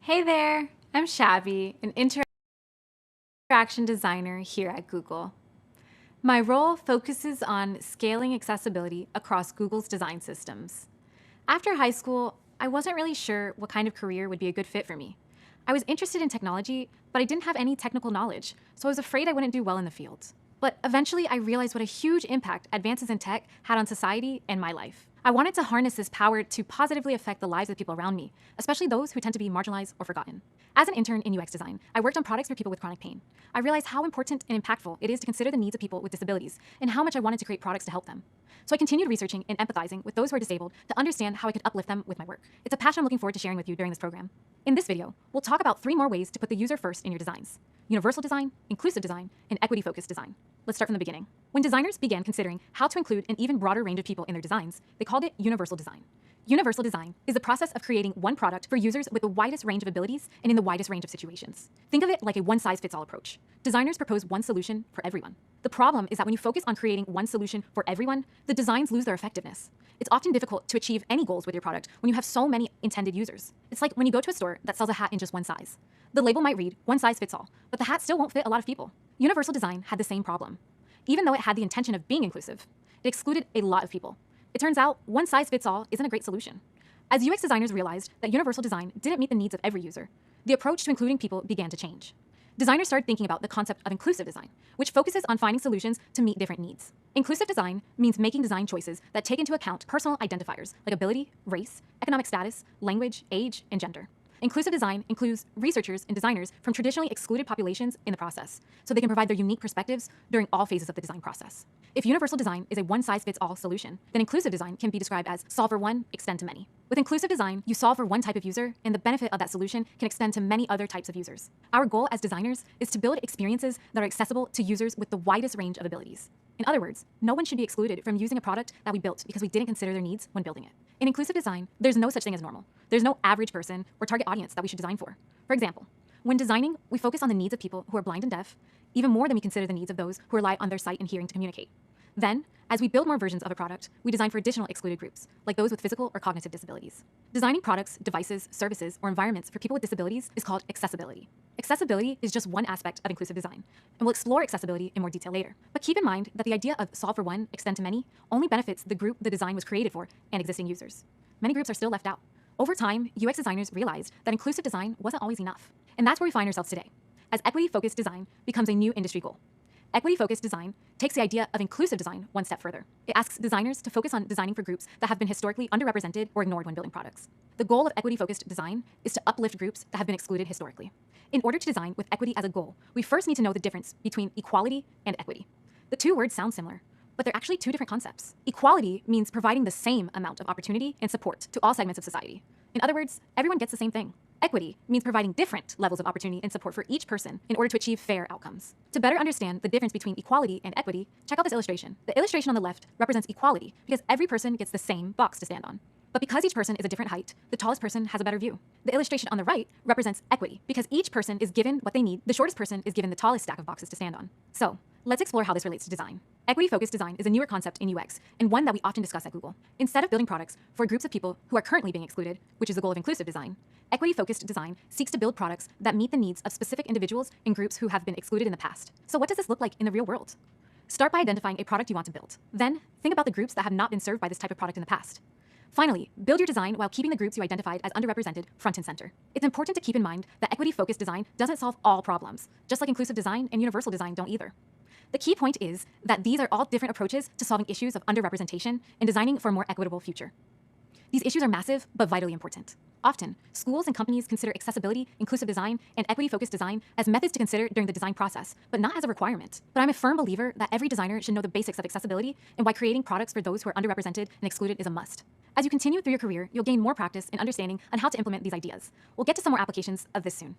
Hey there, I'm Shabby, an interaction designer here at Google. My role focuses on scaling accessibility across Google's design systems. After high school, I wasn't really sure what kind of career would be a good fit for me. I was interested in technology, but I didn't have any technical knowledge, so I was afraid I wouldn't do well in the field. But eventually, I realized what a huge impact advances in tech had on society and my life. I wanted to harness this power to positively affect the lives of people around me, especially those who tend to be marginalized or forgotten. As an intern in UX design, I worked on products for people with chronic pain. I realized how important and impactful it is to consider the needs of people with disabilities and how much I wanted to create products to help them. So I continued researching and empathizing with those who are disabled to understand how I could uplift them with my work. It's a passion I'm looking forward to sharing with you during this program. In this video, we'll talk about 3 more ways to put the user first in your designs: universal design, inclusive design, and equity-focused design. Let's start from the beginning. When designers began considering how to include an even broader range of people in their designs, they called it universal design. Universal design is the process of creating one product for users with the widest range of abilities and in the widest range of situations. Think of it like a one-size-fits-all approach. Designers propose one solution for everyone. The problem is that when you focus on creating one solution for everyone, the designs lose their effectiveness. It's often difficult to achieve any goals with your product when you have so many intended users. It's like when you go to a store that sells a hat in just one size. The label might read, one size fits all, but the hat still won't fit a lot of people. Universal design had the same problem. Even though it had the intention of being inclusive, it excluded a lot of people. It turns out one size fits all isn't a great solution. As UX designers realized that universal design didn't meet the needs of every user, the approach to including people began to change. Designers started thinking about the concept of inclusive design, which focuses on finding solutions to meet different needs. Inclusive design means making design choices that take into account personal identifiers like ability, race, economic status, language, age, and gender. Inclusive design includes researchers and designers from traditionally excluded populations in the process, so they can provide their unique perspectives during all phases of the design process. If universal design is a one-size-fits-all solution, then inclusive design can be described as solve for one, extend to many. With inclusive design, you solve for one type of user, and the benefit of that solution can extend to many other types of users. Our goal as designers is to build experiences that are accessible to users with the widest range of abilities. In other words, no one should be excluded from using a product that we built because we didn't consider their needs when building it. In inclusive design, there's no such thing as normal. There's no average person or target audience that we should design for. For example, when designing, we focus on the needs of people who are blind and deaf, even more than we consider the needs of those who rely on their sight and hearing to communicate. Then, as we build more versions of a product, we design for additional excluded groups, like those with physical or cognitive disabilities. Designing products, devices, services, or environments for people with disabilities is called accessibility. Accessibility is just one aspect of inclusive design, and we'll explore accessibility in more detail later. But keep in mind that the idea of solve for one, extend to many only benefits the group the design was created for and existing users. Many groups are still left out. Over time, UX designers realized that inclusive design wasn't always enough. And that's where we find ourselves today, as equity-focused design becomes a new industry goal. Equity-focused design takes the idea of inclusive design one step further. It asks designers to focus on designing for groups that have been historically underrepresented or ignored when building products. The goal of equity-focused design is to uplift groups that have been excluded historically. In order to design with equity as a goal, we first need to know the difference between equality and equity. The two words sound similar, but they're actually two different concepts. Equality means providing the same amount of opportunity and support to all segments of society. In other words, everyone gets the same thing. Equity means providing different levels of opportunity and support for each person in order to achieve fair outcomes. To better understand the difference between equality and equity, check out this illustration. The illustration on the left represents equality because every person gets the same box to stand on. But because each person is a different height, the tallest person has a better view. The illustration on the right represents equity because each person is given what they need. The shortest person is given the tallest stack of boxes to stand on. So, let's explore how this relates to design. Equity-focused design is a newer concept in UX, and one that we often discuss at Google. Instead of building products for groups of people who are currently being excluded, which is the goal of inclusive design, equity-focused design seeks to build products that meet the needs of specific individuals and groups who have been excluded in the past. So what does this look like in the real world? Start by identifying a product you want to build. Then, think about the groups that have not been served by this type of product in the past. Finally, build your design while keeping the groups you identified as underrepresented front and center. It's important to keep in mind that equity-focused design doesn't solve all problems, just like inclusive design and universal design don't either. The key point is that these are all different approaches to solving issues of underrepresentation and designing for a more equitable future. These issues are massive, but vitally important. Often, schools and companies consider accessibility, inclusive design, and equity-focused design as methods to consider during the design process, but not as a requirement. But I'm a firm believer that every designer should know the basics of accessibility and why creating products for those who are underrepresented and excluded is a must. As you continue through your career, you'll gain more practice and understanding on how to implement these ideas. We'll get to some more applications of this soon.